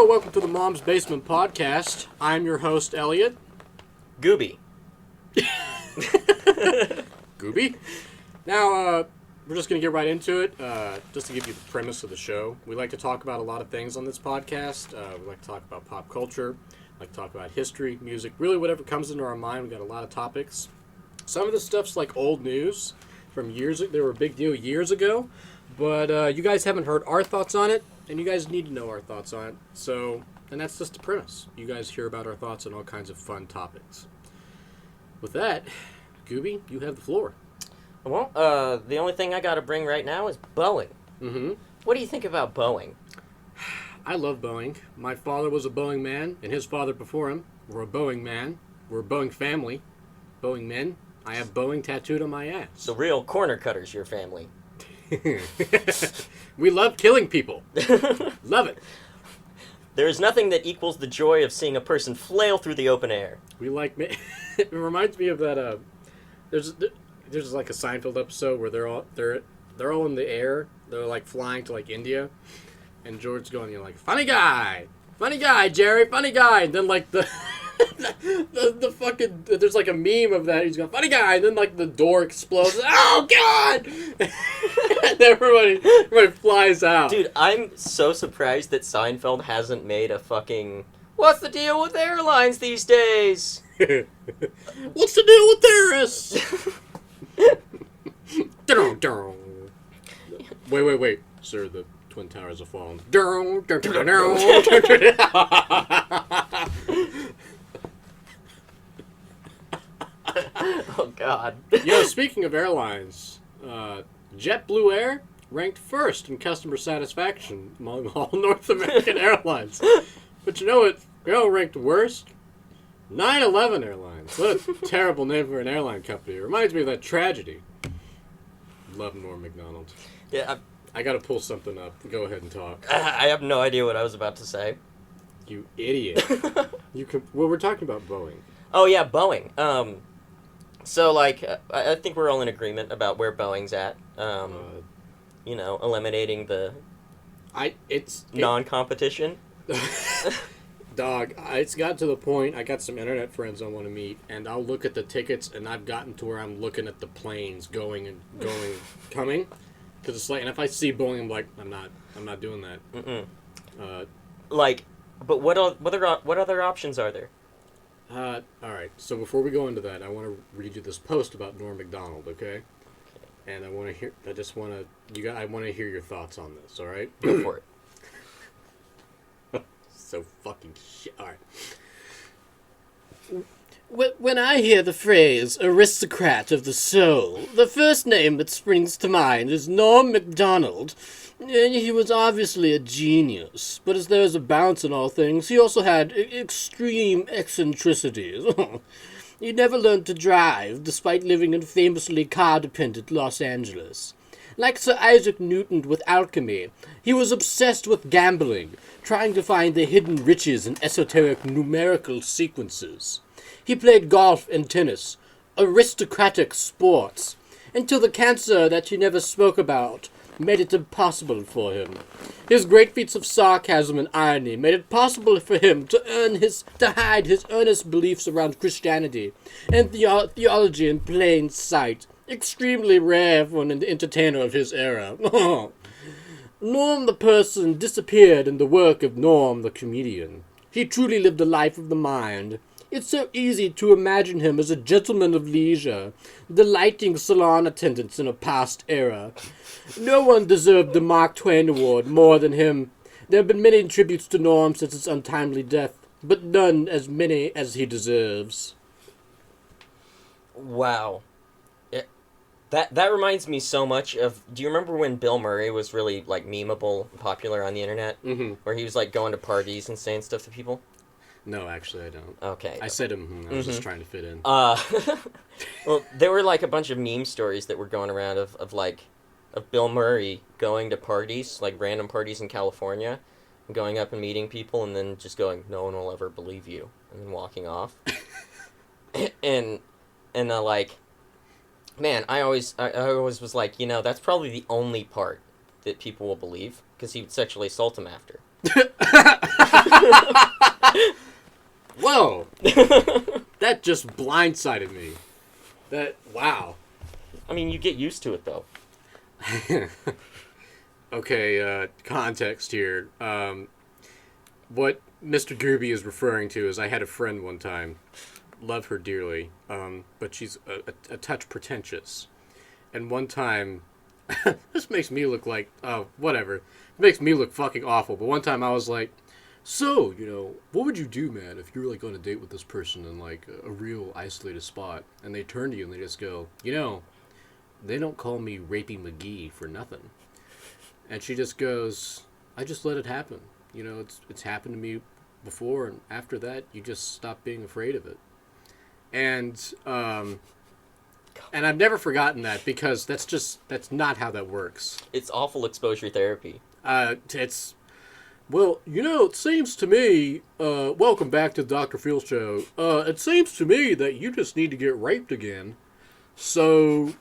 welcome to the Mom's Basement Podcast. I'm your host, Elliot. Gooby. Gooby. Now, we're just going to get right into it. Just to give you the premise of the show, we like to talk about a lot of things on this podcast. We like to talk about pop culture, we like to talk about history, music, really whatever comes into our mind. We've got a lot of topics. Some of the stuff's like old news from years ago. They were a big deal years ago, but you guys haven't heard our thoughts on it, and you guys need to know our thoughts on it. So, and that's just the premise. You guys hear about our thoughts on all kinds of fun topics. With that, Gooby, you have the floor. Well, the only thing I got to bring right now is Boeing. Mm-hmm. What do you think about Boeing? I love Boeing. My father was a Boeing man, and his father before him were a Boeing man. We're a Boeing family. Boeing men. I have Boeing tattooed on my ass. The real corner cutters, your family. We love killing people. Love it. There is nothing that equals the joy of seeing a person flail through the open air. We like... It reminds me of that... There's like a Seinfeld episode where they're all in the air. They're like flying to like India, and George's going, you're like, funny guy, Jerry, funny guy. And then like the fucking there's like a meme of that. He's going, funny guy, and then like the door explodes. Oh God! And everybody flies out. Dude, I'm so surprised that Seinfeld hasn't made a fucking what's the deal with airlines these days? What's the deal with terrorists? Wait, sir, the Twin Towers have fallen. Oh, God. Yo, speaking of airlines, JetBlue Air ranked first in customer satisfaction among all North American airlines. But you know what? Ranked worst? 9/11 Airlines. What a terrible name for an airline company. It reminds me of that tragedy. Love Norm Macdonald. Yeah, I gotta pull something up. Go ahead and talk. I have no idea what I was about to say. You idiot. Well, we're talking about Boeing. Oh, yeah, Boeing. So, like, I think we're all in agreement about where Boeing's at. Eliminating the non-competition. Dog, it's got to the point, I got some internet friends I want to meet, and I'll look at the tickets, and I've gotten to where I'm looking at the planes coming to the slate, and if I see Boeing, I'm like, I'm not doing that. But what other options are there? Alright, so before we go into that, I want to read you this post about Norm Macdonald, okay? And I want to hear your thoughts on this, alright? Go for it. So fucking shit. Alright. When I hear the phrase aristocrat of the soul, the first name that springs to mind is Norm Macdonald. He was obviously a genius, but as there is a balance in all things, he also had extreme eccentricities. He never learned to drive, despite living in famously car-dependent Los Angeles. Like Sir Isaac Newton with alchemy, he was obsessed with gambling, trying to find the hidden riches in esoteric numerical sequences. He played golf and tennis, aristocratic sports, until the cancer that he never spoke about made it impossible for him. His great feats of sarcasm and irony made it possible for him to hide his earnest beliefs around Christianity and theology in plain sight. Extremely rare for an entertainer of his era. Norm the person disappeared in the work of Norm the comedian. He truly lived a life of the mind. It's so easy to imagine him as a gentleman of leisure, delighting salon attendants in a past era. No one deserved the Mark Twain Award more than him. There have been many tributes to Norm since his untimely death, but none as many as he deserves. Wow. That reminds me so much of... Do you remember when Bill Murray was really, like, memeable, popular on the internet? Mm-hmm. Where he was, like, going to parties and saying stuff to people? No, actually, I don't. Okay. I said I was just trying to fit in. Well, there were, like, a bunch of meme stories that were going around of Bill Murray going to parties, like, random parties in California, and going up and meeting people, and then just going, no one will ever believe you, and then walking off. and like... Man, I always was like, that's probably the only part that people will believe, because he would sexually assault him after. Whoa! That just blindsided me. Wow. I mean, you get used to it, though. Okay, context here. What Mr. Gooby is referring to is I had a friend one time, love her dearly, but she's a touch pretentious. And one time, this makes me look like, whatever. It makes me look fucking awful. But one time I was like, so, what would you do, man, if you were, like, on a date with this person in, like, a real isolated spot? And they turn to you and they just go, they don't call me Rapey McGee for nothing. And she just goes, I just let it happen. It's happened to me before, and after that, you just stop being afraid of it. And I've never forgotten that, because that's not how that works. It's awful exposure therapy. It seems to me, welcome back to the Dr. Phil Show. It seems to me that you just need to get raped again, so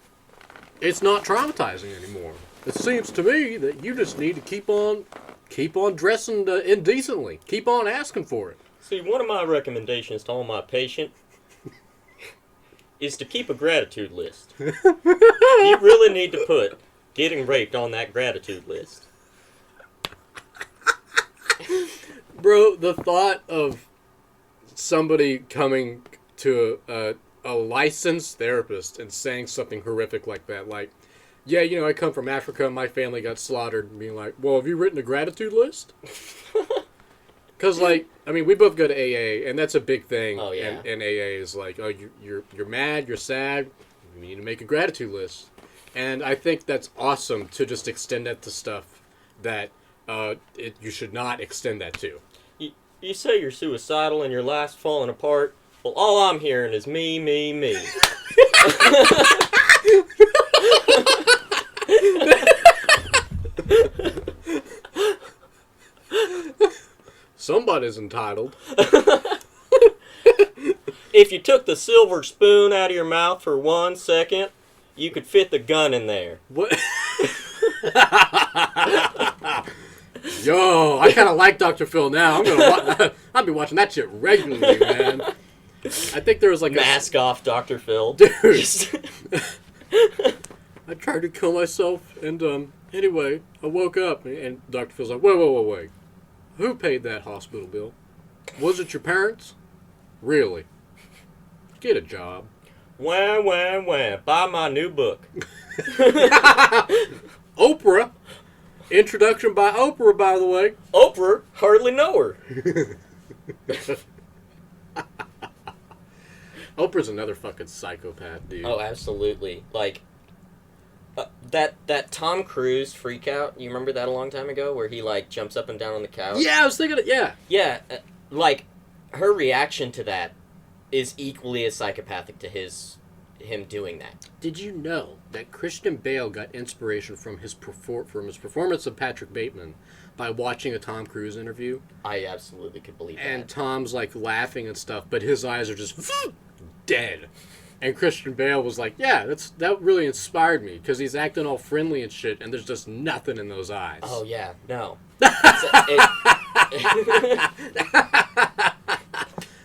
it's not traumatizing anymore. It seems to me that you just need to keep on dressing indecently. Keep on asking for it. See, one of my recommendations to all my patients is to keep a gratitude list. You really need to put getting raped on that gratitude list. Bro, the thought of somebody coming to a licensed therapist and saying something horrific like that, like, yeah, I come from Africa, my family got slaughtered, and being like, well, have you written a gratitude list? Because, we both go to AA, and that's a big thing. Oh, yeah. And AA is like, oh, you're mad, you're sad, you need to make a gratitude list. And I think that's awesome to just extend that to stuff that you should not extend that to. You say you're suicidal and your life's falling apart. Well, all I'm hearing is me, me, me. Somebody's entitled. If you took the silver spoon out of your mouth for 1 second, you could fit the gun in there. What? Yo, I kind of like Dr. Phil now. I'll be watching that shit regularly, man. I think there was like Mask off, Dr. Phil. Dude. I tried to kill myself, and anyway, I woke up, and Dr. Phil's like, wait. Who paid that hospital bill? Was it your parents? Really? Get a job. Wah, wah, wah. Buy my new book. Oprah. Introduction by Oprah, by the way. Oprah? Hardly know her. Oprah's another fucking psychopath, dude. Oh, absolutely. Like, that Tom Cruise freak out, you remember that a long time ago, where he, jumps up and down on the couch? Yeah, I was thinking it, yeah. Yeah, her reaction to that is equally as psychopathic to him doing that. Did you know that Christian Bale got inspiration from his performance of Patrick Bateman by watching a Tom Cruise interview? I absolutely could believe that. And Tom's, laughing and stuff, but his eyes are just dead. And Christian Bale was like, yeah, that really inspired me, because he's acting all friendly and shit, and there's just nothing in those eyes. Oh, yeah, no.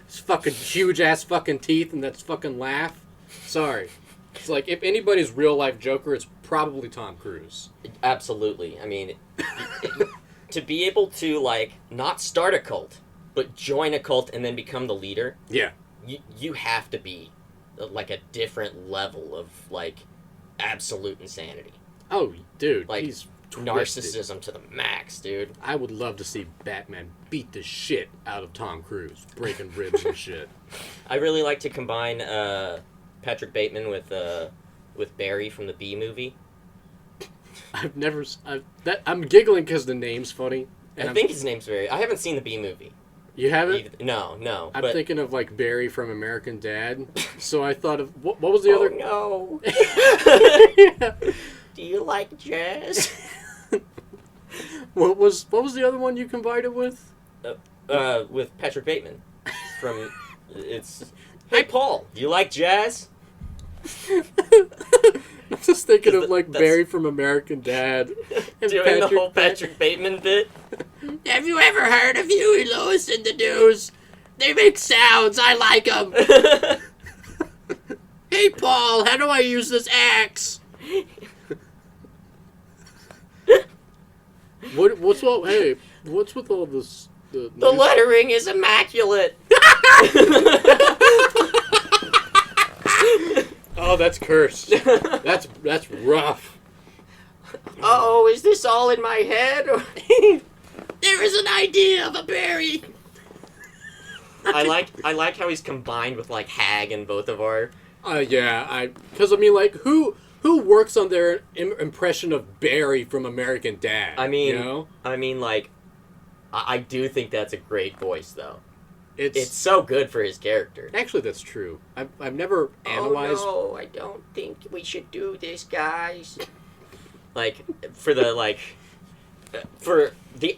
It's fucking huge-ass fucking teeth and that's fucking laugh. Sorry. It's like, if anybody's real-life Joker, it's probably Tom Cruise. Absolutely. I mean, to be able to, not start a cult, but join a cult and then become the leader. Yeah. You have to be a different level of absolute insanity. Oh, dude, he's narcissism to the max, dude. I would love to see Batman beat the shit out of Tom Cruise, breaking ribs and shit. I really like to combine Patrick Bateman with Barry from the Bee Movie. I'm giggling because the name's funny. I think his name's Barry. I haven't seen the Bee Movie. You haven't? No. I'm thinking of Barry from American Dad. So I thought of what was the other? No. Yeah. Do you like jazz? What was the other one you combined it with? With Patrick Bateman from Hey Paul, do you like jazz? I'm just thinking of that's Barry from American Dad and doing the whole Patrick Bateman bit. Have you ever heard of Huey Lewis and the News? They make sounds. I like them. Hey, Paul, how do I use this axe? What's all? Hey, what's with all this? The lettering is immaculate. Oh, that's cursed. That's rough. Oh, is this all in my head? There is an idea of a berry. I like how he's combined with like hag in both of our. Because I mean, like, who works on their impression of Barry from American Dad? I mean, you know? like, I do think that's a great voice though. It's so good for his character. Actually, that's true. I've never analyzed. Oh no, I don't think we should do this, guys. Like, for the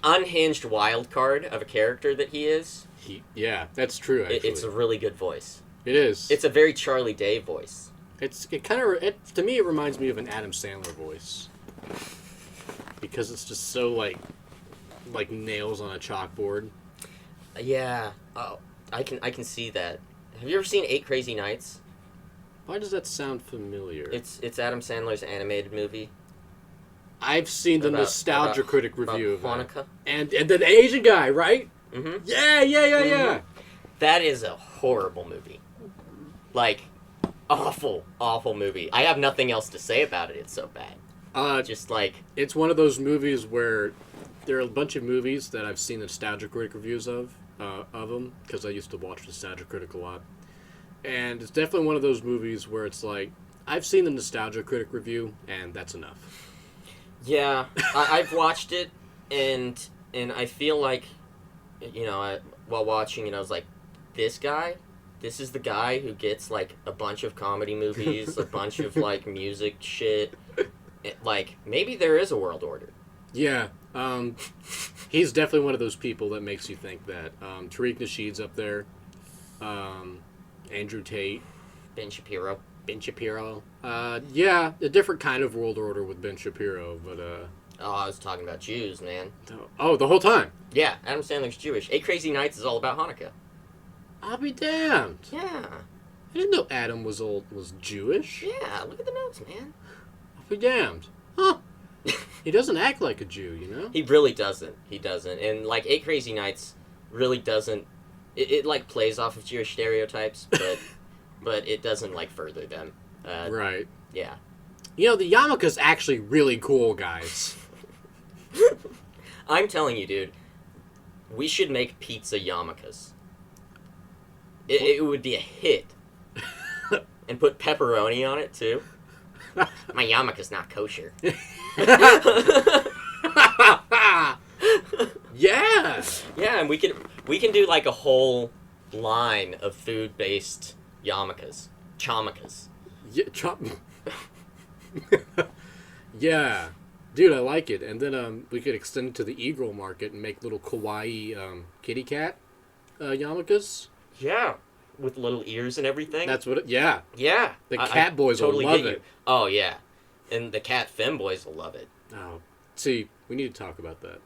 unhinged wild card of a character that he is. Yeah, that's true. Actually, It's a really good voice. It is. It's a very Charlie Day voice. To me, it reminds me of an Adam Sandler voice because it's just so like nails on a chalkboard. Yeah. Oh, I can see that. Have you ever seen 8 Crazy Nights? Why does that sound familiar? It's Adam Sandler's animated movie. I've seen the Nostalgia Critic review of Hanukkah. that. And the Asian guy, right? Mm-hmm. Yeah. Mm-hmm. That is a horrible movie. Like, awful movie. I have nothing else to say about it. It's so bad. Just like... It's one of those movies where there are a bunch of movies that I've seen Nostalgia Critic reviews of them, because I used to watch Nostalgia Critic a lot. And it's definitely one of those movies where it's like, I've seen the Nostalgia Critic review, and that's enough. Yeah, I've watched it, and I feel like, while watching it, I was like, this is the guy who gets, like, a bunch of comedy movies, a bunch of, like, music shit. Like, maybe there is a world order. Yeah, he's definitely one of those people that makes you think that. Tariq Nasheed's up there, Andrew Tate. Ben Shapiro. Yeah, a different kind of world order with Ben Shapiro, but Oh, I was talking about Jews, man. Oh, the whole time? Yeah, Adam Sandler's Jewish. 8 Crazy Nights is all about Hanukkah. I'll be damned. Yeah. I didn't know Adam was Jewish. Yeah, look at the notes, man. I'll be damned. Huh. He doesn't act like a Jew, you know? He really doesn't. He doesn't. And, like, 8 Crazy Nights really doesn't... It like, plays off of Jewish stereotypes, but it doesn't, like, further them. Right. Yeah. You know, the yarmulke's actually really cool, guys. I'm telling you, dude, we should make pizza yarmulkes. It would be a hit. And put pepperoni on it, too. My yarmulke's not kosher. Yeah! Yeah, and we can do, like, a whole line of food-based yarmulkes. Chamakas. Yeah, yeah. Dude, I like it. And then we could extend it to the e-girl market and make little kawaii kitty cat yarmulkes. Yeah, with little ears and everything. That's what yeah. Yeah. The cat boys totally will love it. Oh, yeah. And the cat femboys will love it. Oh, see, we need to talk about that.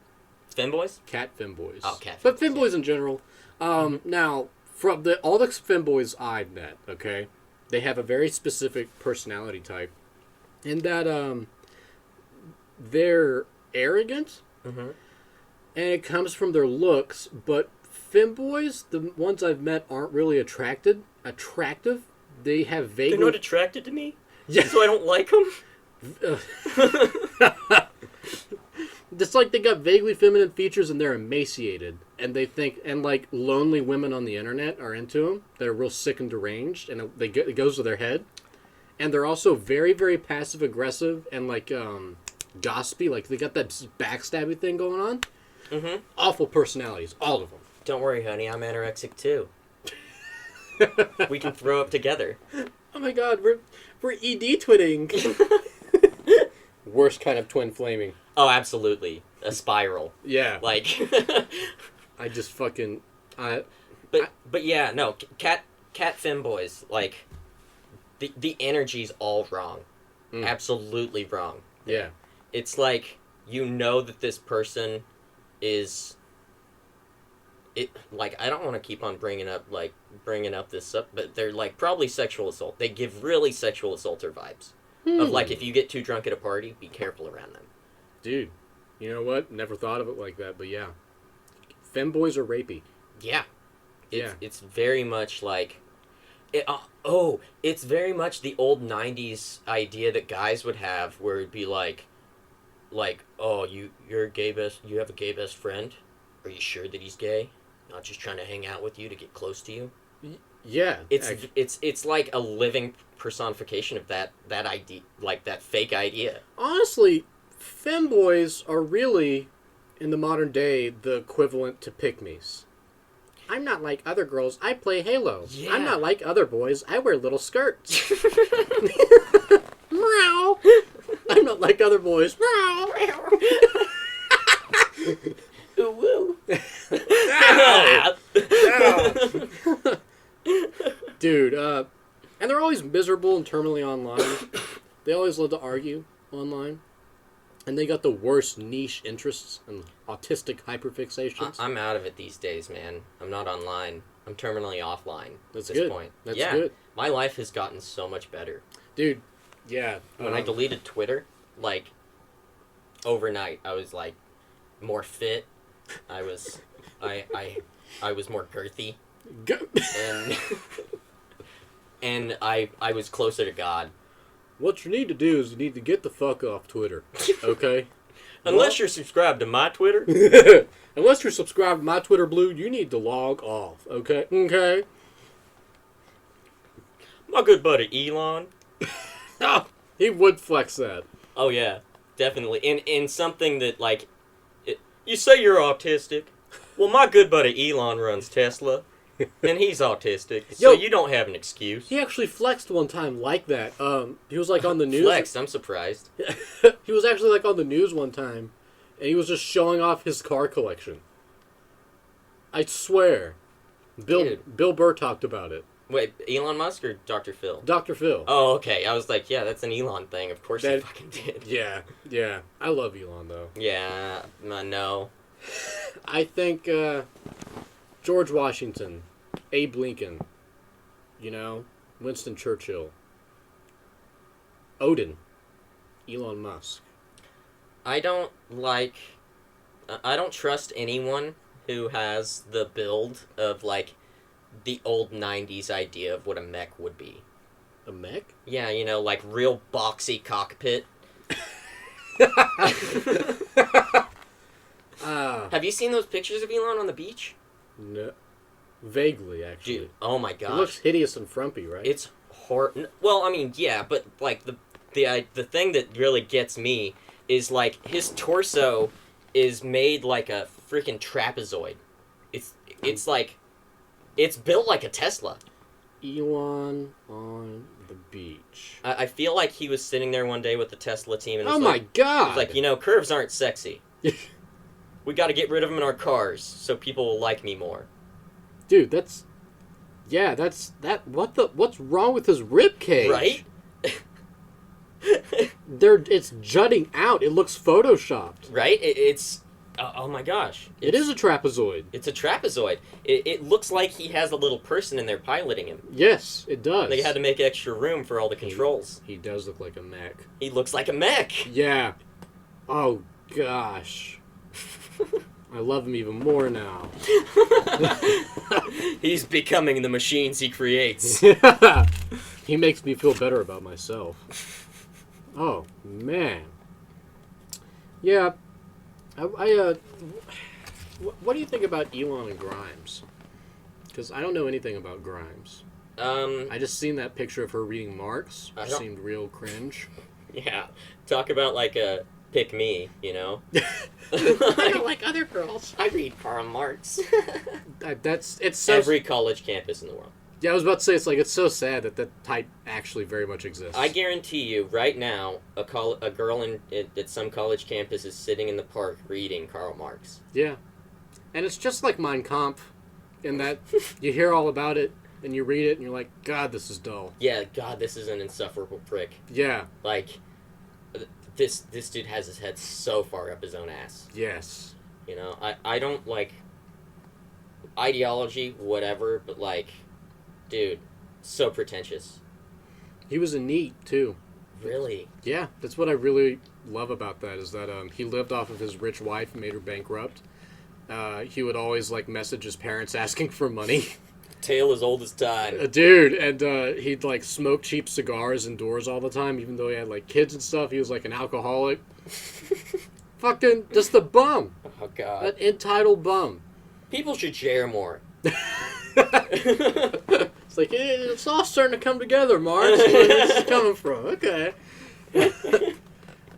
Femboys? Cat femboys. Oh, cat But femboys in general. Now, from all the femboys I've met, okay, they have a very specific personality type. In that, they're arrogant, and it comes from their looks, but femboys, the ones I've met, aren't really attractive. They have vaguely... They're not attracted to me? Yeah. So I don't like them? It's like they got vaguely feminine features and they're emaciated. And they think... And, like, lonely women on the internet are into them. They're real sick and deranged, and it goes to their head. And they're also very, very passive-aggressive and, like, gossipy. Like, they got that backstabby thing going on. Mm-hmm. Awful personalities. All of them. Don't worry, honey. I'm anorexic, too. We can throw up together. Oh, my God. We're ED twinning. Worst kind of twin flaming. Oh, absolutely. A spiral. Yeah. Like... I just fucking... But yeah, no. Cat femboys, like... The energy's all wrong. Absolutely wrong. Yeah. It's like, you know that this person is it like I don't want to keep on bringing up this up, but they're like probably sexual assault. They give really sexual assaulter vibes. Of like if you get too drunk at a party, be careful around them. Dude, you know what? Never thought of it like that, but yeah. Femboys are rapey. Yeah. Yeah. It's very much like it's very much the old 90s idea that guys would have where it'd be like, oh, you're a gay you have a gay best friend? Are you sure that he's gay? Not just trying to hang out with you to get close to you? Yeah. It's like a living personification of that idea, like that fake idea. Honestly, femboys are really, in the modern day, the equivalent to pick-me's. I'm not like other girls. I play Halo. Yeah. I'm not like other boys. I wear little skirts. Meow. I'm not like other boys. Meow. Ooh, woo. Dude, and they're always miserable and terminally online. They always love to argue online. And they got the worst niche interests and autistic hyperfixations. I'm out of it these days, man. I'm not online. I'm terminally offline That's at this good. point. That's yeah, good. My life has gotten so much better. Dude, yeah. When I deleted Twitter, like, overnight, I was, like, more fit. I was more girthy. And, and I was closer to God. What you need to do is you need to get the fuck off Twitter, okay? Unless you're subscribed to my Twitter. Unless you're subscribed to my Twitter Blue, you need to log off, okay? Okay? My good buddy Elon. Oh, he would flex that. Oh, yeah, definitely. In something that, like, you say you're autistic. Well, my good buddy Elon runs Tesla, and he's autistic, so you don't have an excuse. He actually flexed one time like that. He was like on the news. Flexed, I'm surprised. He was actually like on the news one time, and he was just showing off his car collection. I swear. Bill Burr talked about it. Wait, Elon Musk or Dr. Phil? Dr. Phil. Oh, okay. I was like, yeah, that's an Elon thing. Of course he fucking did. Yeah. I love Elon, though. Yeah, no. I think George Washington, Abe Lincoln, Winston Churchill, Odin, Elon Musk. I don't trust anyone who has the build of, like, the old 90s idea of what a mech would be. A mech? Yeah, like real boxy cockpit. Have you seen those pictures of Elon on the beach? No. Vaguely, actually. Dude, oh my gosh. It looks hideous and frumpy, right? It's well, I mean, yeah, but like the thing that really gets me is like his torso is made like a freaking trapezoid. It's like it's built like a Tesla. Elon on the beach. I feel like he was sitting there one day with the Tesla team and oh my god! He's like, curves aren't sexy. We got to get rid of them in our cars so people will like me more. Dude, what's wrong with his rib cage? Right? It's jutting out. It looks photoshopped. Right? It's oh my gosh. It is a trapezoid. It's a trapezoid. It looks like he has a little person in there piloting him. Yes, it does. They had to make extra room for all the controls. He does look like a mech. He looks like a mech. Yeah. Oh gosh. I love him even more now. He's becoming the machines he creates. He makes me feel better about myself. Oh, man. Yeah. What do you think about Elon and Grimes? Because I don't know anything about Grimes. I just seen that picture of her reading Marx, which seemed real cringe. Yeah. Talk about like a pick me, I don't like other girls. I read Karl Marx. It's so every college campus in the world. Yeah, I was about to say it's so sad that type actually very much exists. I guarantee you, right now, a girl at some college campus is sitting in the park reading Karl Marx. Yeah, and it's just like Mein Kampf, in that you hear all about it and you read it and you're like, God, this is dull. Yeah, God, this is an insufferable prick. Yeah, like this dude has his head so far up his own ass. Yes. You know, I don't like ideology, whatever, but like, dude, so pretentious. He was a neat too. Really? Yeah, that's what I really love about that is that he lived off of his rich wife, made her bankrupt. He would always like message his parents asking for money. Tale as old as time. Dude, and he'd like smoke cheap cigars indoors all the time, even though he had like kids and stuff. He was like an alcoholic. Fucking just a bum. Oh god. An entitled bum. People should share more. It's like it's all starting to come together, Mark. Where this is coming from? Okay.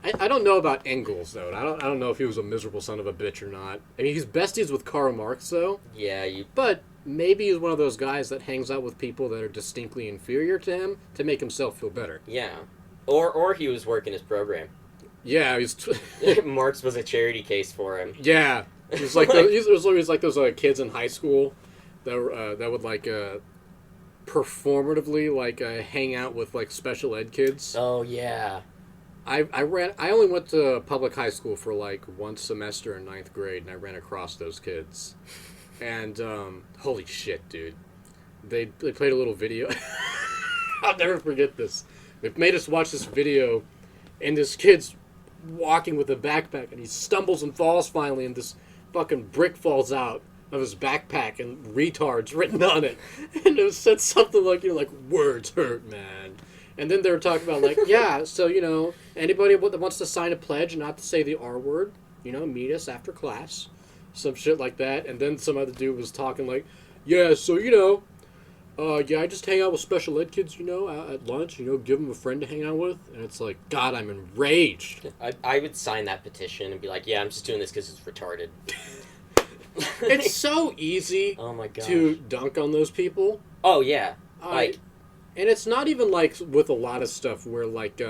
I don't know about Engels though. I don't know if he was a miserable son of a bitch or not. I mean, he's besties with Karl Marx though. Yeah, you. But maybe he's one of those guys that hangs out with people that are distinctly inferior to him to make himself feel better. Yeah. Or he was working his program. Yeah, he's. Marx was a charity case for him. Yeah, he's like he's like those kids in high school that would like performatively like hang out with like special ed kids. Oh yeah. I only went to public high school for like one semester in 9th grade, and I ran across those kids. And holy shit, dude! They played a little video. I'll never forget this. They made us watch this video, and this kid's walking with a backpack, and he stumbles and falls finally, and this fucking brick falls out of his backpack, and retards written on it. And it said something like, like words hurt, man. And then they were talking about like, yeah, so anybody that wants to sign a pledge not to say the R word, meet us after class. Some shit like that. And then some other dude was talking like, yeah, so, I just hang out with special ed kids, at lunch, give them a friend to hang out with. And it's like, God, I'm enraged. I would sign that petition and be like, yeah, I'm just doing this because it's retarded. It's so easy oh my gosh. to dunk on those people. Oh, yeah. Like, and it's not even like with a lot of stuff where like,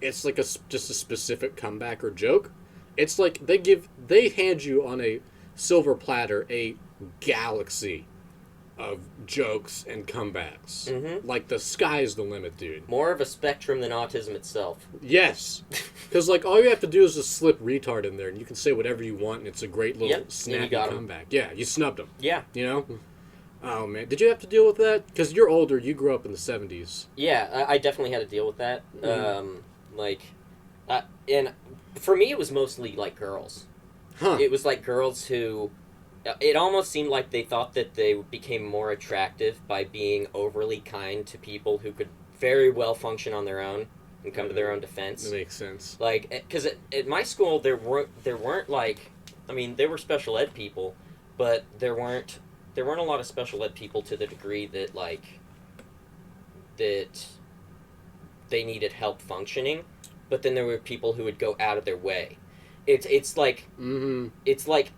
it's like just a specific comeback or joke. It's like they hand you on a silver platter a galaxy of jokes and comebacks. Mm-hmm. Like the sky's the limit, dude. more of a spectrum than autism itself. Yes, because like all you have to do is just slip retard in there, and you can say whatever you want, and it's a great little snappy comeback. Yeah, you snubbed them. Yeah. Oh man, did you have to deal with that? Because you're older. You grew up in the 70s. Yeah, I definitely had to deal with that. Mm-hmm. And for me, it was mostly like girls. Huh. It was like girls who. It almost seemed like they thought that they became more attractive by being overly kind to people who could very well function on their own and come to their own defense. That makes sense. Like, because at my school there weren't like, I mean, there were special ed people, but there weren't a lot of special ed people to the degree that like that they needed help functioning. But then there were people who would go out of their way. It's like it's like.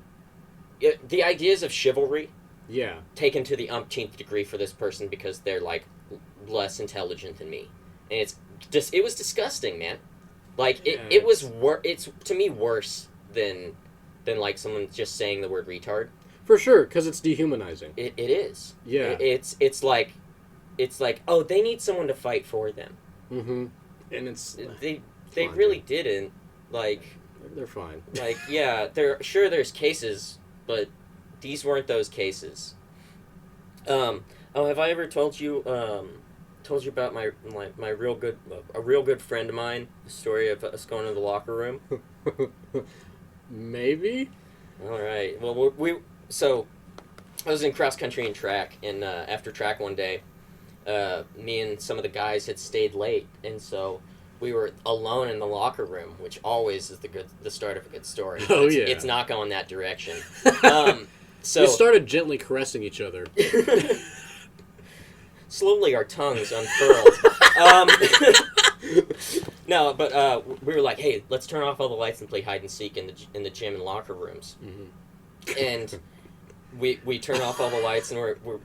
The ideas of chivalry, taken to the umpteenth degree for this person because they're like less intelligent than me, and it was disgusting, man. Like it's to me worse than like someone just saying the word retard. For sure, because it's dehumanizing. It is. Yeah. It's like oh, they need someone to fight for them. Mm-hmm. And it's they really didn't like. They're fine. Like yeah, there's cases. But these weren't those cases. Have I ever told you about my real good friend of mine? The story of us going to the locker room. Maybe. All right. Well, so I was in cross country and track, and after track one day, me and some of the guys had stayed late, and so we were alone in the locker room, which always is the start of a good story. Oh, yeah. It's not going that direction. So we started gently caressing each other. Slowly our tongues unfurled. No, but we were like, hey, let's turn off all the lights and play hide and seek in the gym and locker rooms. Mm-hmm. And we turn off all the lights, and we're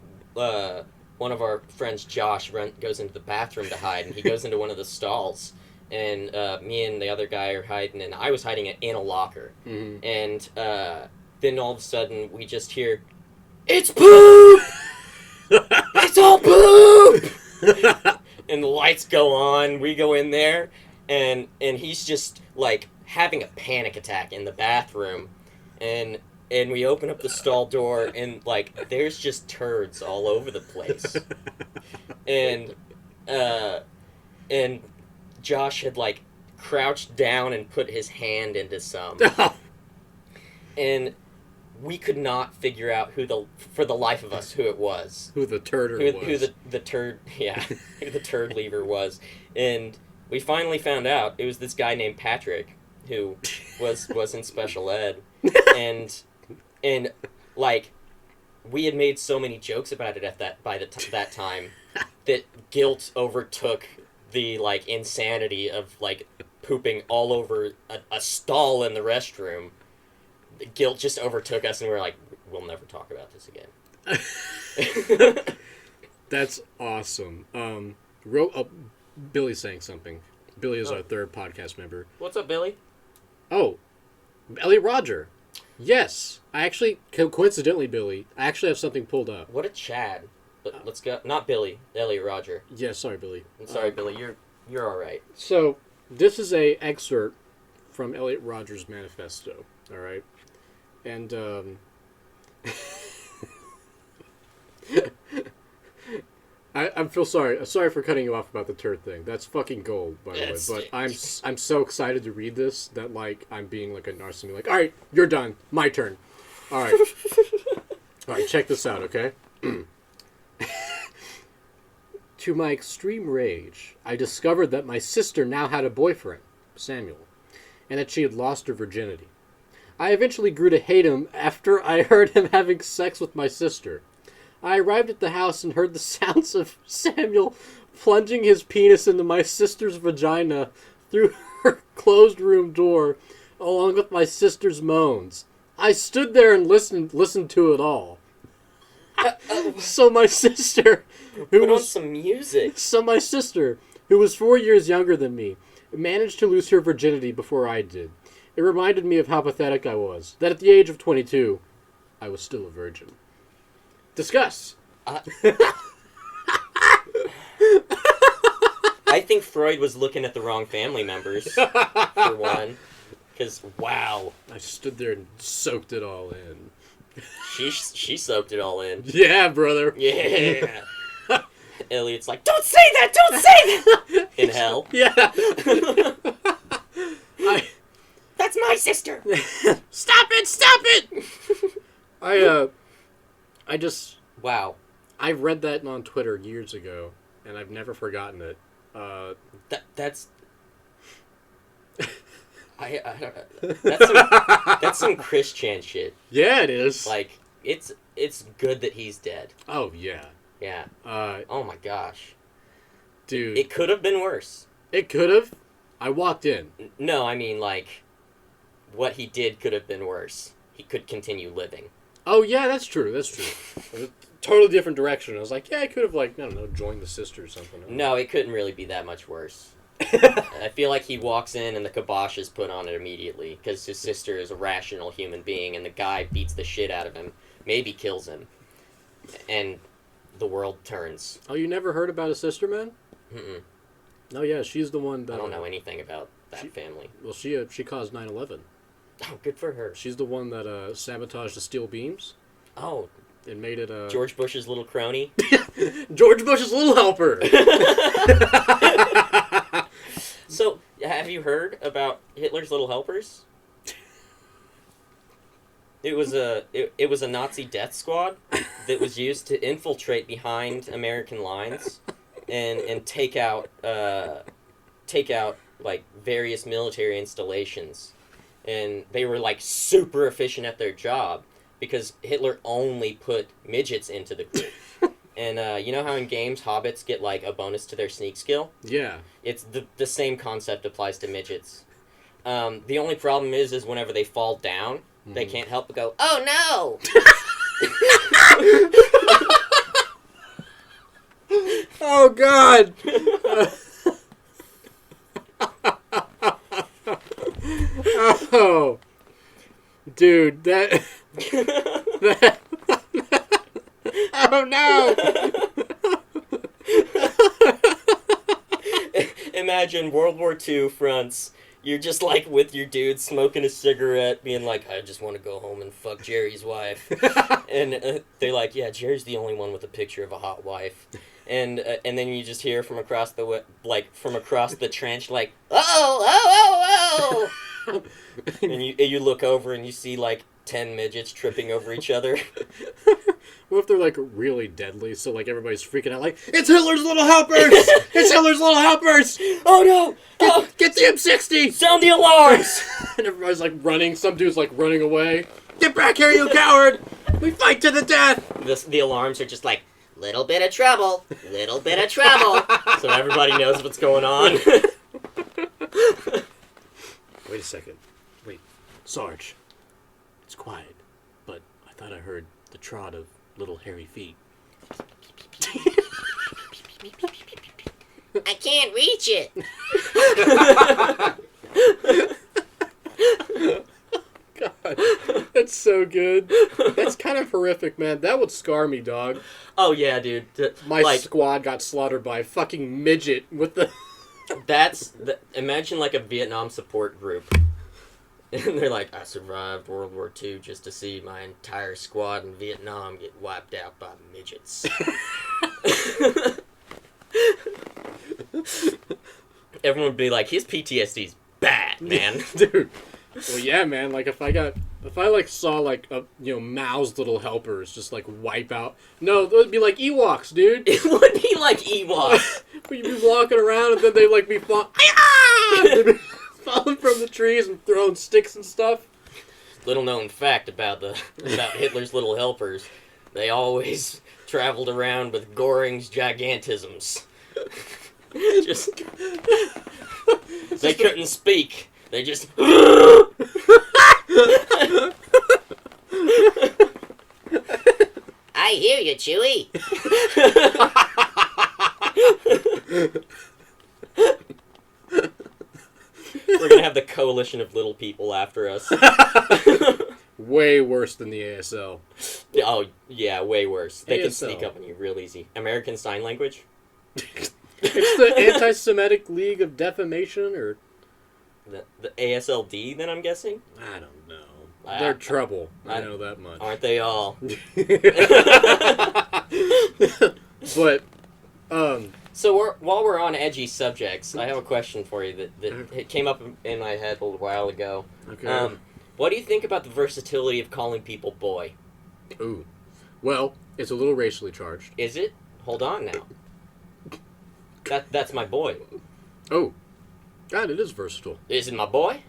one of our friends, Josh, goes into the bathroom to hide, and he goes into one of the stalls. And me and the other guy are hiding, and I was hiding in a locker. Mm-hmm. And then all of a sudden, we just hear, "It's poop! It's all poop!" And the lights go on. We go in there, and he's just like having a panic attack in the bathroom. and we open up the stall door, and like there's just turds all over the place, and and Josh had like crouched down and put his hand into some, and we could not figure out for the life of us who it was. Who the turd was. Who the turd, yeah, who the turd lever was. And we finally found out it was this guy named Patrick who was in special ed. And like, we had made so many jokes about it at that time that guilt overtook the, like, insanity of, like, pooping all over a stall in the restroom. Guilt just overtook us, and we were like, we'll never talk about this again. That's awesome. Billy's saying something. Billy is our third podcast member. What's up, Billy? Oh, Elliot Roger. Yes. I actually, coincidentally, Billy, I actually have something pulled up. What a Chad. But let's go. Not Billy. Elliot Roger. Yeah, sorry, Billy. I'm sorry, Billy. You're all right. So, this is a excerpt from Elliot Roger's manifesto, all right? And, I feel sorry. Sorry for cutting you off about the turd thing. That's fucking gold, by the way. But I'm so excited to read this that, like, I'm being like a narcissist. Like, all right, you're done. My turn. All right. All right, check this out, okay? To my extreme rage, I discovered that my sister now had a boyfriend, Samuel, and that she had lost her virginity. I eventually grew to hate him after I heard him having sex with my sister. I arrived at the house and heard the sounds of Samuel plunging his penis into my sister's vagina through her closed room door, along with my sister's moans. I stood there and listened to it all. So my sister, Put on some music. So my sister, who was 4 years younger than me, managed to lose her virginity before I did. It reminded me of how pathetic I was, that at the age of 22, I was still a virgin. Discuss. I think Freud was looking at the wrong family members, for one. Because, wow. I stood there and soaked it all in. She soaked it all in. Yeah, brother. Yeah. Elliot's like, don't say that! Don't say that! In hell. Yeah. That's my sister! Stop it! Stop it! I just... Wow. I read that on Twitter years ago, and I've never forgotten it. That's... That's some Christian shit. Yeah, it is. Like, it's good that he's dead. Oh, yeah. Yeah. Oh my gosh. Dude. It could have been worse. It could have. I walked in. No, I mean, like, what he did could have been worse. He could continue living. Oh, yeah, that's true. That's true. A totally different direction. I was like, yeah, I could have, like, I don't know, joined the sister or something. No, it couldn't really be that much worse. I feel like he walks in and the kibosh is put on it immediately because his sister is a rational human being and the guy beats the shit out of him, maybe kills him, and the world turns. Oh, you never heard about his sister, man? Mm-mm. Oh, yeah, she's the one that... I don't know anything about that family. Well, she caused 9/11. Oh, good for her. She's the one that sabotaged the steel beams. Oh. And made it... George Bush's little crony? George Bush's little helper! So, have you heard about Hitler's little helpers? It was a Nazi death squad that was used to infiltrate behind American lines and take out like various military installations, and they were like super efficient at their job because Hitler only put midgets into the group. And you know how in games hobbits get like a bonus to their sneak skill? Yeah. It's the same concept applies to midgets. The only problem is whenever they fall down, they can't help but go, oh no! Oh God! Oh, dude, that. Oh no! Imagine World War II fronts. You're just like with your dude smoking a cigarette, being like, I just want to go home and fuck Jerry's wife. And they're like, yeah, Jerry's the only one with a picture of a hot wife. And then you just hear from across the trench, like, oh. And you look over and you see like 10 midgets tripping over each other. What if they're like really deadly? So like everybody's freaking out, like it's Hitler's little helpers! It's Hitler's little helpers! Oh no! Get the M60! Sound the alarms! And everybody's like running. Some dude's like running away. Get back here, you coward! We fight to the death! The alarms are just like, little bit of trouble, little bit of trouble. So everybody knows what's going on. Wait a second. Wait, Sarge. It's quiet, but I thought I heard the trot of little hairy feet. I can't reach it. God, that's so good. That's kind of horrific, man. That would scar me, dog. Oh yeah, dude. My squad got slaughtered by a fucking midget with the... Imagine like a Vietnam support group. And they're like, I survived World War II just to see my entire squad in Vietnam get wiped out by midgets. Everyone would be like, his PTSD's bad, man. Dude. Well, yeah, man. Like, if I saw, like, Mao's little helpers just, like, wipe out... No, it would be like Ewoks, dude. It would be like Ewoks. You'd be walking around and then they'd, like, be falling from the trees and throwing sticks and stuff. Little known fact about Hitler's little helpers. They always traveled around with Goring's gigantisms. They couldn't speak. They just... I hear you, Chewie. We're gonna have the coalition of little people after us. Way worse than the ASL. Oh, yeah, way worse. They can ASL. sneak up on you real easy. American Sign Language? It's the Anti-Semitic League of Defamation, or... The ASLD, then I'm guessing? I don't know. They're trouble. I know that much. Aren't they all? But, So while we're on edgy subjects, I have a question for you that it came up in my head a little while ago. okay. What do you think about the versatility of calling people boy? Ooh. Well, it's a little racially charged. Is it? Hold on now. That's my boy. Oh. God, it is versatile. Is it my boy?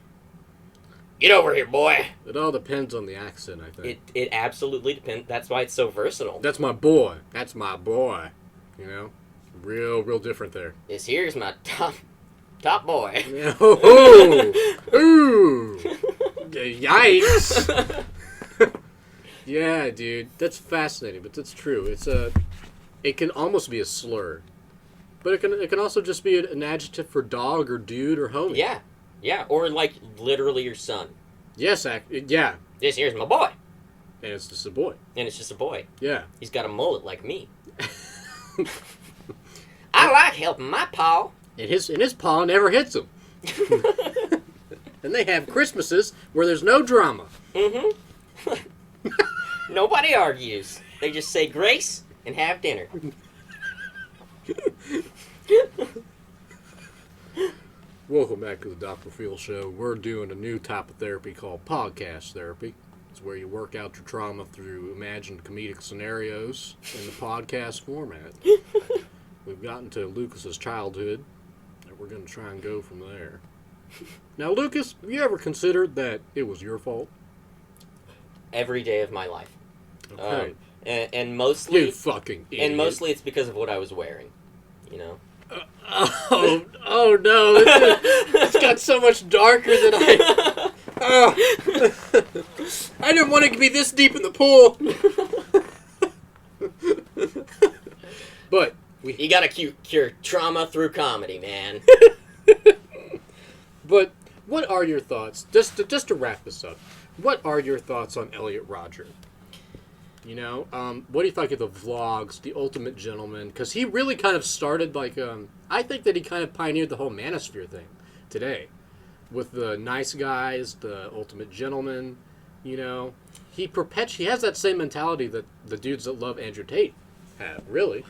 Get over here, boy. It all depends on the accent, I think. It absolutely depends. That's why it's so versatile. That's my boy. That's my boy. You know? Real different there. This here's my top boy. Oh, ooh. Yikes. Yeah, dude. That's fascinating, but that's true. It can almost be a slur. But it can also just be an adjective for dog or dude or homie. Yeah, or like literally your son. Yes, yeah. This here's my boy. And it's just a boy. And it's just a boy. Yeah. He's got a mullet like me. I like helping my paw. And his paw never hits him. And they have Christmases where there's no drama. Mm-hmm. Nobody argues. They just say grace and have dinner. Welcome back to the Dr. Phil Show. We're doing a new type of therapy called podcast therapy. It's where you work out your trauma through imagined comedic scenarios in the podcast format. We've gotten to Lucas's childhood, and we're going to try and go from there. Now, Lucas, have you ever considered that it was your fault? Every day of my life. Okay. And mostly... You fucking idiot. And mostly it's because of what I was wearing. You know? Oh no! It's got so much darker than I. I didn't want it to be this deep in the pool. But you gotta cure trauma through comedy, man. But what are your thoughts? Just to wrap this up, what are your thoughts on Elliot Rodger? You know, what do you think of the vlogs, The Ultimate Gentleman? Because he really kind of started, like, I think that he kind of pioneered the whole manosphere thing today. with the nice guys, the ultimate gentleman. You know, he has that same mentality that the dudes that love Andrew Tate have. Really.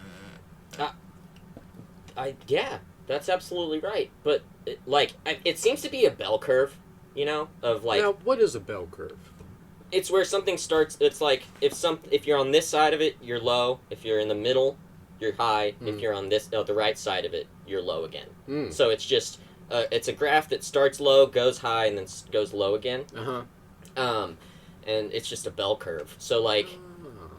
Yeah, that's absolutely right. But it seems to be a bell curve, you know, of like. Now, what is a bell curve? It's where something starts. It's like if you're on this side of it, you're low. If you're in the middle, you're high. If you're on the right side of it, you're low again. So it's just it's a graph that starts low, goes high, and then goes low again. And it's just a bell curve. So like,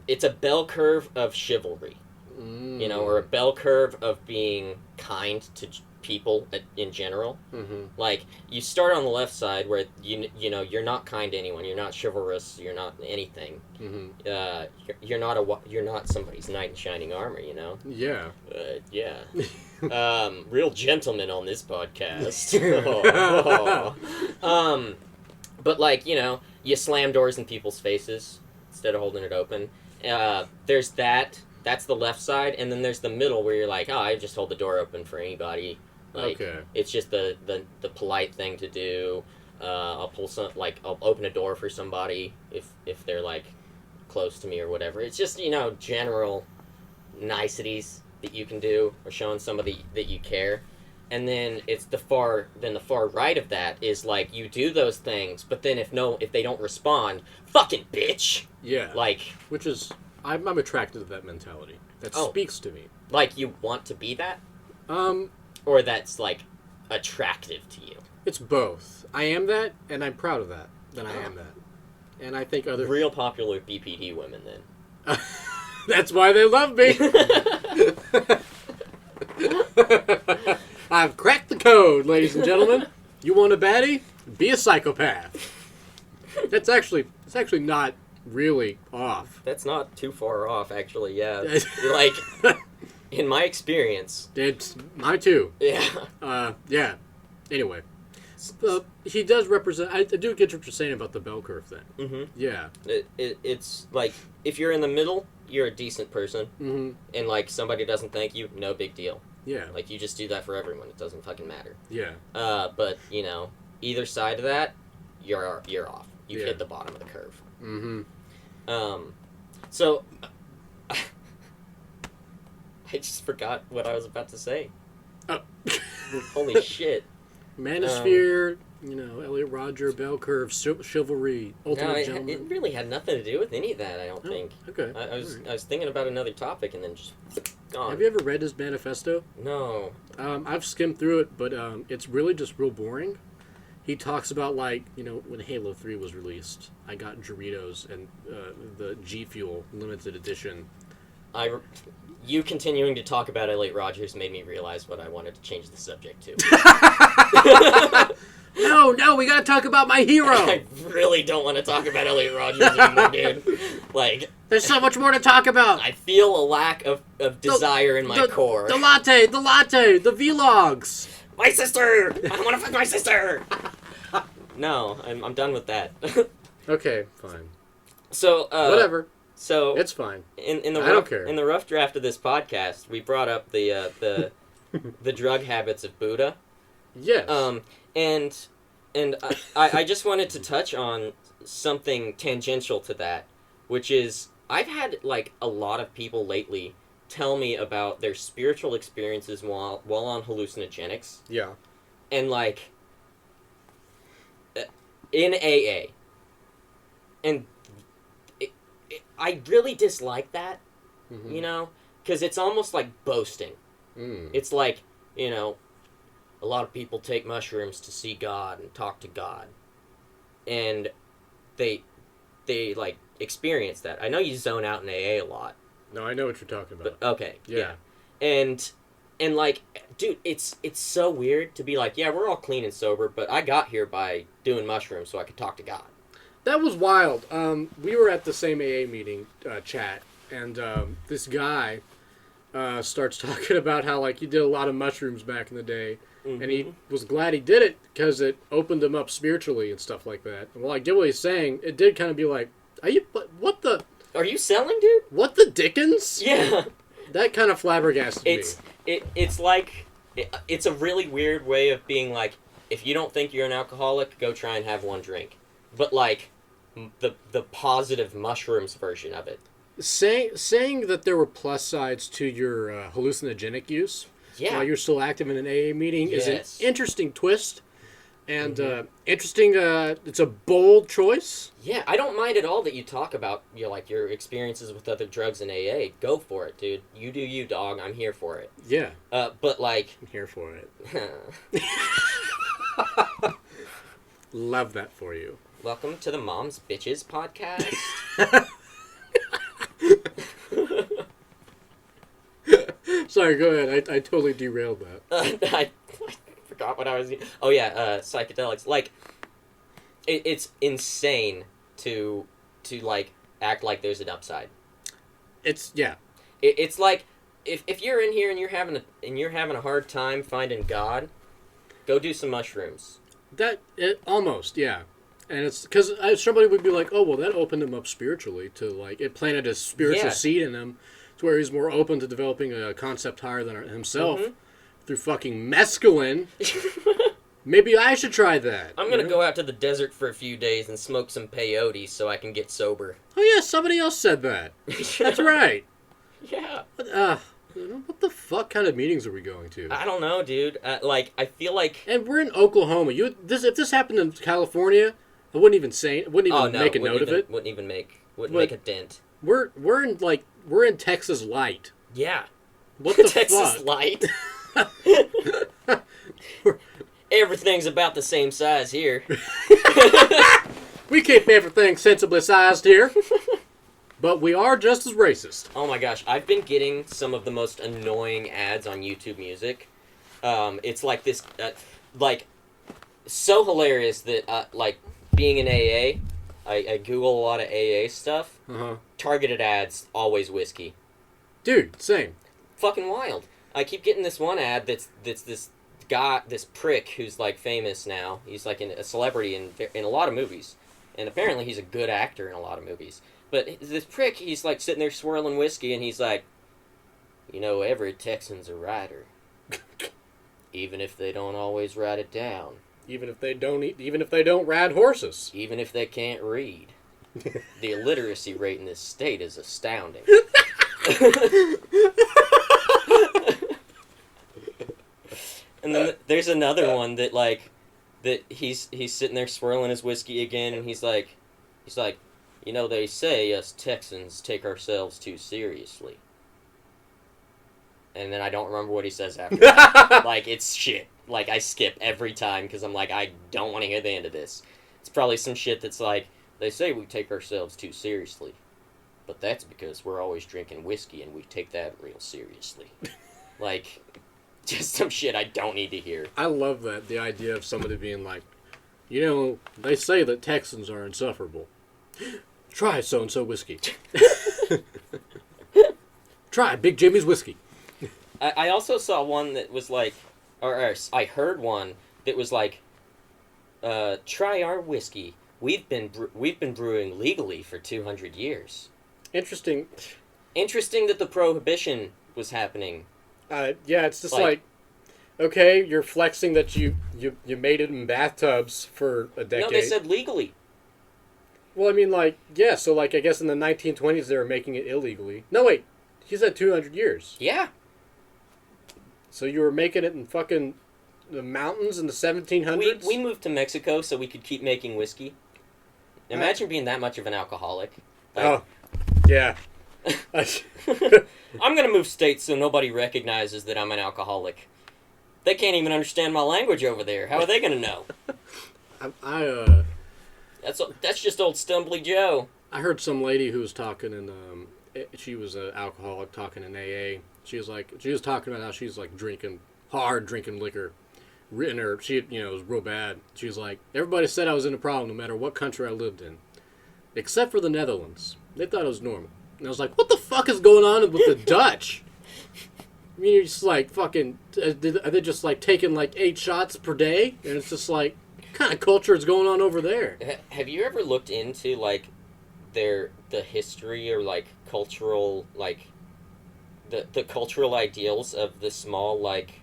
it's a bell curve of chivalry, you know, or a bell curve of being kind to people in general. Like, you start on the left side where you know you're not kind to anyone, you're not chivalrous, you're not anything. You're not somebody's knight in shining armor, you know. Real gentleman on this podcast. But like, you know, you slam doors in people's faces instead of holding it open. There's that's the left side, and then there's the middle where you're like, oh, I just hold the door open for anybody. Like, it's just the polite thing to do. I'll open a door for somebody if they're like close to me or whatever. It's just, you know, general niceties that you can do, or showing somebody that you care. And then it's the far right of that is like, you do those things, but then if they don't respond, fucking bitch. Yeah. Like, which is, I'm attracted to that mentality. That speaks to me. Like, you want to be that? Or that's, like, attractive to you? It's both. I am that, and I'm proud of that I am that. And I think other... Real popular BPD women, then. That's why they love me! I've cracked the code, ladies and gentlemen. You want a baddie? Be a psychopath. It's actually not really off. That's not too far off, actually, yeah. Like... In my experience. It's mine too. Yeah. Yeah. Anyway. He does represent... I do get what you're saying about the bell curve thing. Yeah. It's like, if you're in the middle, you're a decent person. And, like, somebody doesn't thank you, no big deal. Yeah. Like, you just do that for everyone. It doesn't fucking matter. Yeah. But, you know, either side of that, you're off. You've hit the bottom of the curve. So... I just forgot what I was about to say. Oh. Holy shit. Manosphere, you know, Elliot Rodger, bell curve, chivalry, ultimate gentleman. It really had nothing to do with any of that, I don't think. Okay. I was thinking about another topic and then just gone. Have you ever read his manifesto? No. I've skimmed through it, but it's really just real boring. He talks about, like, you know, when Halo 3 was released, I got Doritos and the G Fuel limited edition. You continuing to talk about Elliot Rodgers made me realize what I wanted to change the subject to. No, we gotta talk about my hero! I really don't want to talk about Elliot Rodgers anymore, dude. Like... There's so much more to talk about! I feel a lack of desire in my core. The latte, the vlogs! My sister! I want to fuck my sister! No, I'm done with that. Okay, fine. So, whatever. So it's fine. In the I don't care. In the rough draft of this podcast, we brought up the the drug habits of Buddha. Yes. And I just wanted to touch on something tangential to that, which is I've had like a lot of people lately tell me about their spiritual experiences while on hallucinogenics. Yeah. And like in AA. And I really dislike that, you know, because it's almost like boasting. It's like, you know, a lot of people take mushrooms to see God and talk to God, and they like experience that. I know you zone out in AA a lot. No, I know what you're talking about. But, okay, yeah. And like, dude, it's so weird to be like, yeah, we're all clean and sober, but I got here by doing mushrooms so I could talk to God. That was wild. We were at the same AA meeting chat, and this guy starts talking about how, like, he did a lot of mushrooms back in the day, and he was glad he did it because it opened him up spiritually and stuff like that. And while I get what he's saying, it did kind of be like, what the... Are you selling, dude? What the dickens? Yeah. That kind of flabbergasted me. It's like... It's a really weird way of being like, if you don't think you're an alcoholic, go try and have one drink. But like the positive mushrooms version of it. Saying that there were plus sides to your hallucinogenic use Yeah. while you're still active in an AA meeting is Yes. an interesting twist. And interesting, it's a bold choice. Yeah, I don't mind at all that you talk about your experiences with other drugs in AA. Go for it, dude. You do you, dog. I'm here for it. Yeah, But like, I'm here for it. Love that for you. welcome to the Moms Bitches podcast. Sorry, go ahead. I totally derailed that. I forgot what I was. Oh yeah, psychedelics. Like, it's insane to like act like there's an upside. It's yeah. It's like if you're in here and you're having a hard time finding God, go do some mushrooms. Almost, yeah. And it's because somebody would be like, oh, well, that opened him up spiritually to, like, it planted a spiritual Yeah. seed in him to where he's more open to developing a concept higher than himself Mhm. through fucking mescaline. Maybe I should try that. I'm gonna go out to the desert for a few days and smoke some peyote so I can get sober. Oh, yeah, somebody else said that. That's right. Yeah. What the fuck kind of meetings are we going to? I don't know, dude. Like, I feel like. And we're in Oklahoma. If this happened in California, I wouldn't even make a note of it. Wouldn't make But- a dent. We're in Texas light. Yeah. What the Texas fuck? Light. Everything's about the same size here. We keep everything sensibly sized here, but we are just as racist. Oh my gosh, I've been getting some of the most annoying ads on YouTube Music. It's like this, like, so hilarious that, like, being in AA, I Google a lot of AA stuff. Targeted ads, always whiskey. Dude, same. Fucking wild. I keep getting this one ad that's this guy, this prick who's, like, famous now. He's, like, a celebrity in a lot of movies. And apparently he's a good actor in a lot of movies. But this prick, he's, like, sitting there swirling whiskey, and he's like, you know, every Texan's a writer. Even if they don't always write it down. Even if they don't ride horses. Even if they can't read. The illiteracy rate in this state is astounding. And then there's another one that, like, that he's sitting there swirling his whiskey again, and he's like, you know, they say us Texans take ourselves too seriously. And then I don't remember what he says after that. Like, it's shit. Like, I skip every time because I'm like, I don't want to hear the end of this. It's probably some shit that's like, they say we take ourselves too seriously. But that's because we're always drinking whiskey and we take that real seriously. Like, just some shit I don't need to hear. I love that, the idea of somebody being like, you know, they say that Texans are insufferable. Try so-and-so whiskey. Try Big Jimmy's whiskey. I also saw one that was like, or I heard one that was like, try our whiskey. We've been brewing legally for 200 years. Interesting. Interesting that the prohibition was happening. Yeah, it's just like, okay, you're flexing that you made it in bathtubs for a decade. No, they said legally. Well, I mean, like, yeah, so, like, I guess in the 1920s they were making it illegally. No, wait, he said 200 years. Yeah. So you were making it in fucking the mountains in the 1700s? We moved to Mexico so we could keep making whiskey. Imagine being that much of an alcoholic. Like, Oh, yeah. I'm gonna move states so nobody recognizes that I'm an alcoholic. They can't even understand my language over there. How are they gonna know? That's just old Stumbly Joe. I heard some lady who was talking and she was an alcoholic talking in AA. She was talking about how she's like drinking liquor. She was real bad. She was like, everybody said I was in a problem no matter what country I lived in, except for the Netherlands. They thought it was normal. And I was like, what the fuck is going on with the Dutch? I mean, you're just like fucking. Are they just like taking like 8 shots per day? And it's just like, what kind of culture is going on over there? Have you ever looked into like the history or like cultural like the cultural ideals of the small like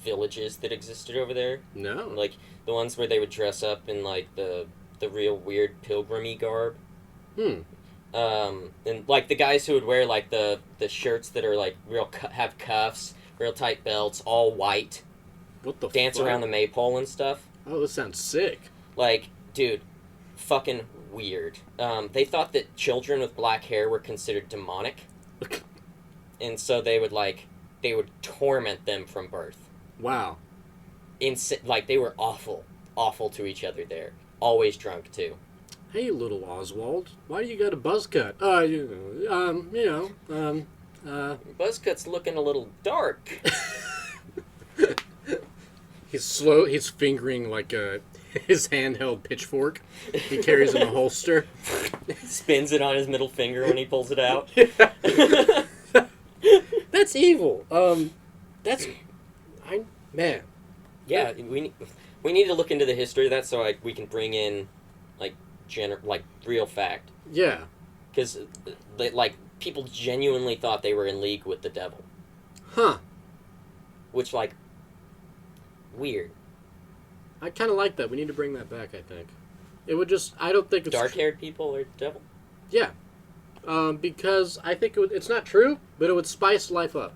villages that existed over there? No. Like the ones where they would dress up in like the real weird pilgrimy garb. Hmm. And like the guys who would wear like the shirts that are like have cuffs, real tight belts, all white, What the dance fuck? around the maypole and stuff. Oh, this sounds sick. Like, dude, fucking weird. They thought that children with black hair were considered demonic, and so they would torment them from birth. Wow. Like they were awful to each other there. Always drunk too. Hey, little Oswald, why do you got a buzz cut? Buzzcut's looking a little dark. He's fingering like his handheld pitchfork. He carries in a holster. Spins it on his middle finger when he pulls it out. That's evil. Man. Yeah, we need to look into the history of that so we can bring in like real fact, Yeah. because like people genuinely thought they were in league with the devil, Huh. which like weird. I kind of like that. We need to bring that back, I think. It would just... I don't think it's... Dark-haired people are devil. Yeah. Because I think it's not true, but it would spice life up.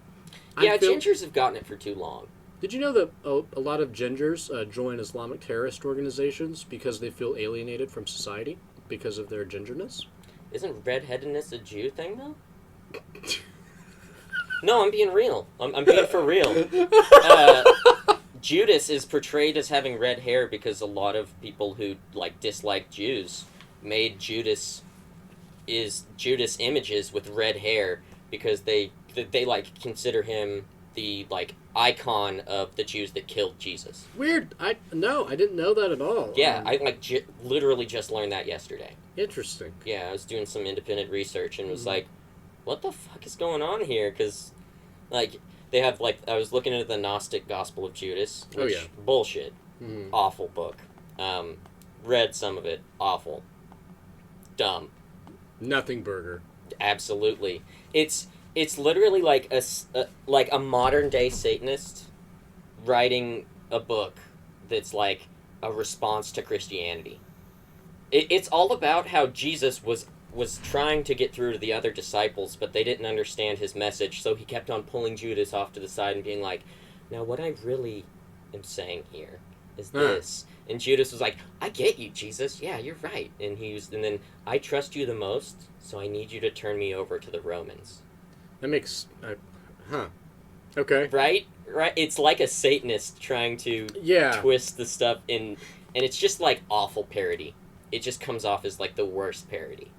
Yeah, gingers have gotten it for too long. Did you know that a lot of gingers join Islamic terrorist organizations because they feel alienated from society because of their gingerness? Isn't redheadedness a Jew thing though? No, I'm being real. I'm being for real. Judas is portrayed as having red hair because a lot of people who dislike Jews made Judas images with red hair because they consider him the icon of the Jews that killed Jesus. Weird. I didn't know that at all. Yeah, I literally just learned that yesterday. Interesting. Yeah, I was doing some independent research and was like, what the fuck is going on here? Because they have I was looking at the Gnostic Gospel of Judas, which bullshit. Mm-hmm. Awful book. Read some of it. Awful. Dumb. Nothing burger. Absolutely. It's literally like a modern day Satanist writing a book that's like a response to Christianity. It's all about how Jesus was trying to get through to the other disciples, but they didn't understand his message, so he kept on pulling Judas off to the side and being like, now what I really am saying here is this. And Judas was like, I get you, Jesus. Yeah, you're right. And then I trust you the most, so I need you to turn me over to the Romans. That makes... Okay. Right? It's like a Satanist trying to twist the stuff in, and it's just awful parody. It just comes off as the worst parody.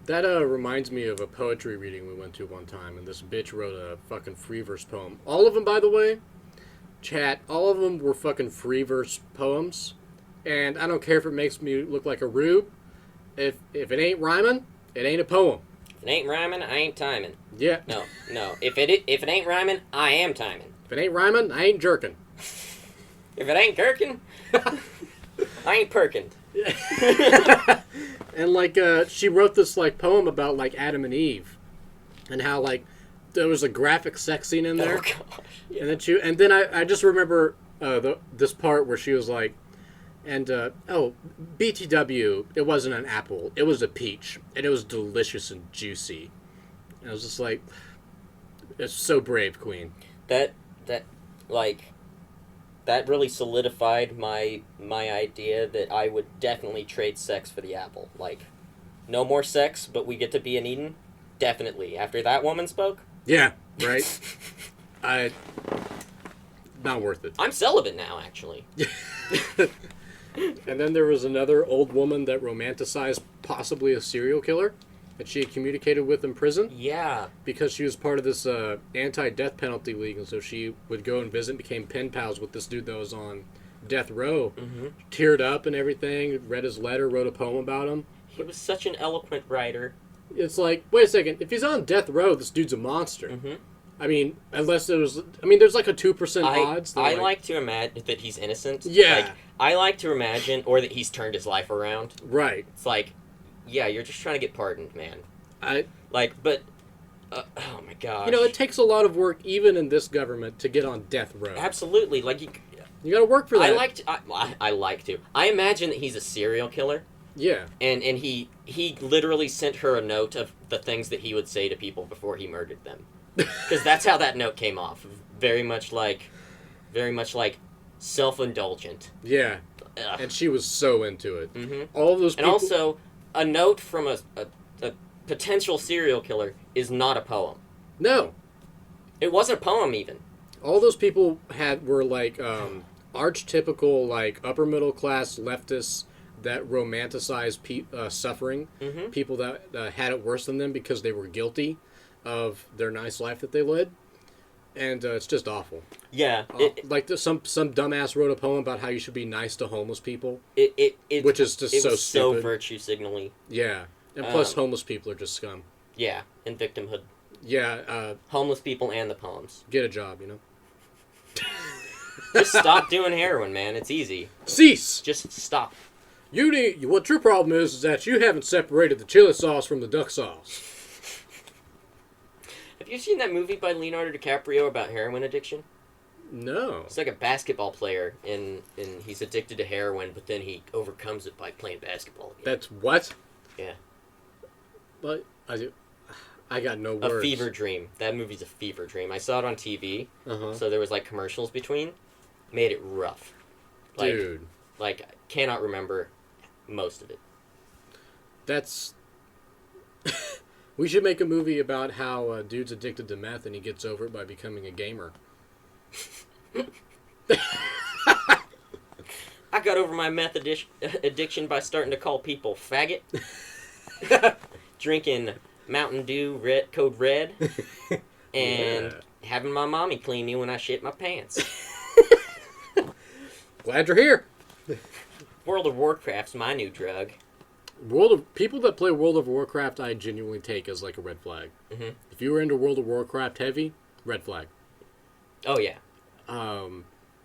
That reminds me of a poetry reading we went to one time, and this bitch wrote a fucking free verse poem. All of them, by the way, chat, all of them were fucking free verse poems, and I don't care if it makes me look like a rube. If it ain't rhyming, it ain't a poem. If it ain't rhyming, I ain't timing. Yeah. No. If it ain't rhyming, I am timing. If it ain't rhyming, I ain't jerking. If it ain't gherkin, I ain't perkin. And she wrote this poem about Adam and Eve, and how there was a graphic sex scene in there. Oh gosh. And then I just remember this part where she was like, BTW, it wasn't an apple, it was a peach, and it was delicious and juicy. And I was just like, it's so brave, Queen. That really solidified my idea that I would definitely trade sex for the apple. No more sex, but we get to be in Eden? Definitely. After that woman spoke? Yeah, right? Not worth it. I'm celibate now, actually. And then there was another old woman that romanticized possibly a serial killer that she had communicated with in prison. Yeah. Because she was part of this anti-death penalty league, and so she would go and visit and became pen pals with this dude that was on death row. Mm-hmm. Teared up and everything, read his letter, wrote a poem about him. He was such an eloquent writer. It's like, wait a second, if he's on death row, this dude's a monster. Mm-hmm. I mean, unless there's... I mean, there's a 2% odds. I like to imagine that he's innocent. Yeah. I like to imagine, or that he's turned his life around. Right. It's yeah, you're just trying to get pardoned, man. But Oh my gosh. You know, it takes a lot of work, even in this government, to get on death row. Absolutely. Like you got to work for that. I like to. I imagine that he's a serial killer. Yeah. And he literally sent her a note of the things that he would say to people before he murdered them. Because that's how that note came off. Very much like self-indulgent. Yeah. Ugh. And she was so into it. Mm-hmm. All of those And people... also, a note from a potential serial killer is not a poem. No. It wasn't a poem, even. All those people were like archetypical, like upper middle class leftists that romanticized suffering. Mm-hmm. People that had it worse than them because they were guilty of their nice life that they led. And it's just awful. Yeah. Like some dumbass wrote a poem about how you should be nice to homeless people. Which is just it so was so stupid. virtue signaling. Yeah. And plus homeless people are just scum. Yeah, and victimhood. Yeah, Homeless people and the poems. get a job, you know? Just stop doing heroin, man. It's easy. Cease! Just stop. What your problem is that you haven't separated the chili sauce from the duck sauce. Have you seen that movie by Leonardo DiCaprio about heroin addiction? No. It's like a basketball player, and he's addicted to heroin, but then he overcomes it by playing basketball again. That's what? Yeah. But I got no words. A fever dream. That movie's a fever dream. I saw it on TV, so there was like commercials between. Made it rough. Like, Dude. Like, I cannot remember most of it. That's... We should make a movie about how a dude's addicted to meth and he gets over it by becoming a gamer. I got over my meth addiction by starting to call people faggot. Drinking Mountain Dew Code Red. And having my mommy clean me when I shit my pants. Glad you're here. World of Warcraft's my new drug. People that play World of Warcraft, I genuinely take as like a red flag. Mm-hmm. If you were into World of Warcraft heavy, red flag. Oh yeah.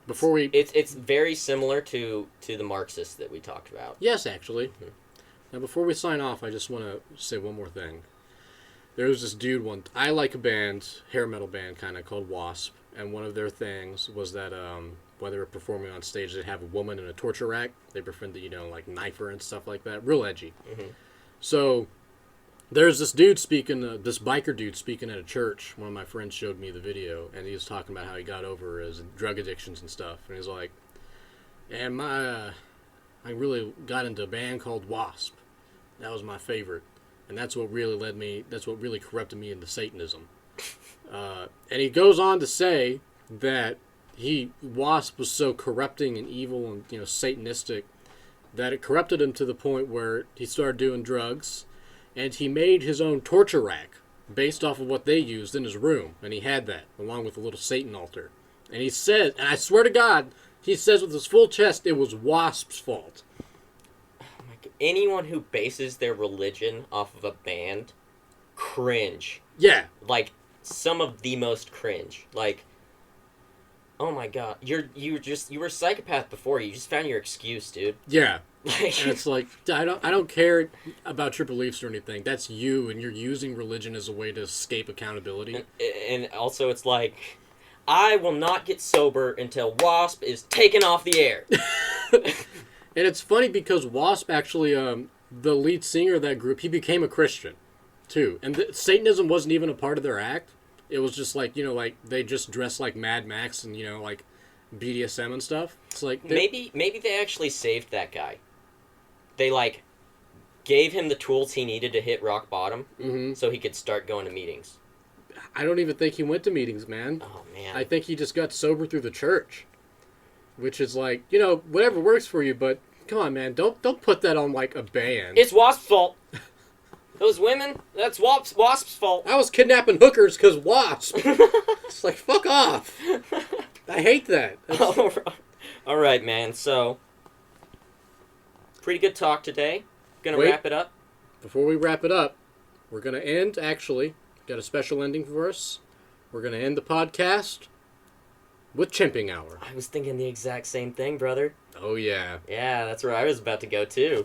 Before we... It's very similar to the Marxists that we talked about. Yes, actually. Mm-hmm. Now, before we sign off, I just want to say one more thing. There was this dude I like a band, hair metal band kind of, called Wasp, and one of their things was that while they were performing on stage, they'd have a woman in a torture rack. They pretend to, like, knife her and stuff like that. Real edgy. Mm-hmm. So, there's this dude this biker dude speaking at a church. One of my friends showed me the video, and he was talking about how he got over his drug addictions and stuff. And he's like, and I really got into a band called Wasp. That was my favorite. And that's what really corrupted me into Satanism. And he goes on to say that Wasp was so corrupting and evil and, satanistic that it corrupted him to the point where he started doing drugs, and he made his own torture rack based off of what they used in his room, and he had that along with a little Satan altar. And he said, and I swear to God, he says with his full chest, it was Wasp's fault. Anyone who bases their religion off of a band, cringe. Yeah. Like, some of the most cringe. Like, oh my god, you were a psychopath before. You just found your excuse, dude. Yeah. Like, and it's like, I don't care about your beliefs or anything. That's you, and you're using religion as a way to escape accountability. And also, it's like, I will not get sober until Wasp is taken off the air. And it's funny because Wasp actually, the lead singer of that group, he became a Christian, too. And Satanism wasn't even a part of their act. It was just like, like they just dressed like Mad Max and, like BDSM and stuff. It's like... Maybe they actually saved that guy. They, like, gave him the tools he needed to hit rock bottom so he could start going to meetings. I don't even think he went to meetings, man. Oh, man. I think he just got sober through the church. Which is like, whatever works for you, but come on, man, don't put that on like a band. It's Wasp's fault. Those women, that's Wasp's fault. I was kidnapping hookers because Wasp. It's like, fuck off. I hate that. All right, man. So, pretty good talk today. Gonna wrap it up. Before we wrap it up, we're gonna end. Actually, got a special ending for us. We're gonna end the podcast with Chimping Hour. I was thinking the exact same thing, brother. Oh, yeah. Yeah, that's where I was about to go, too.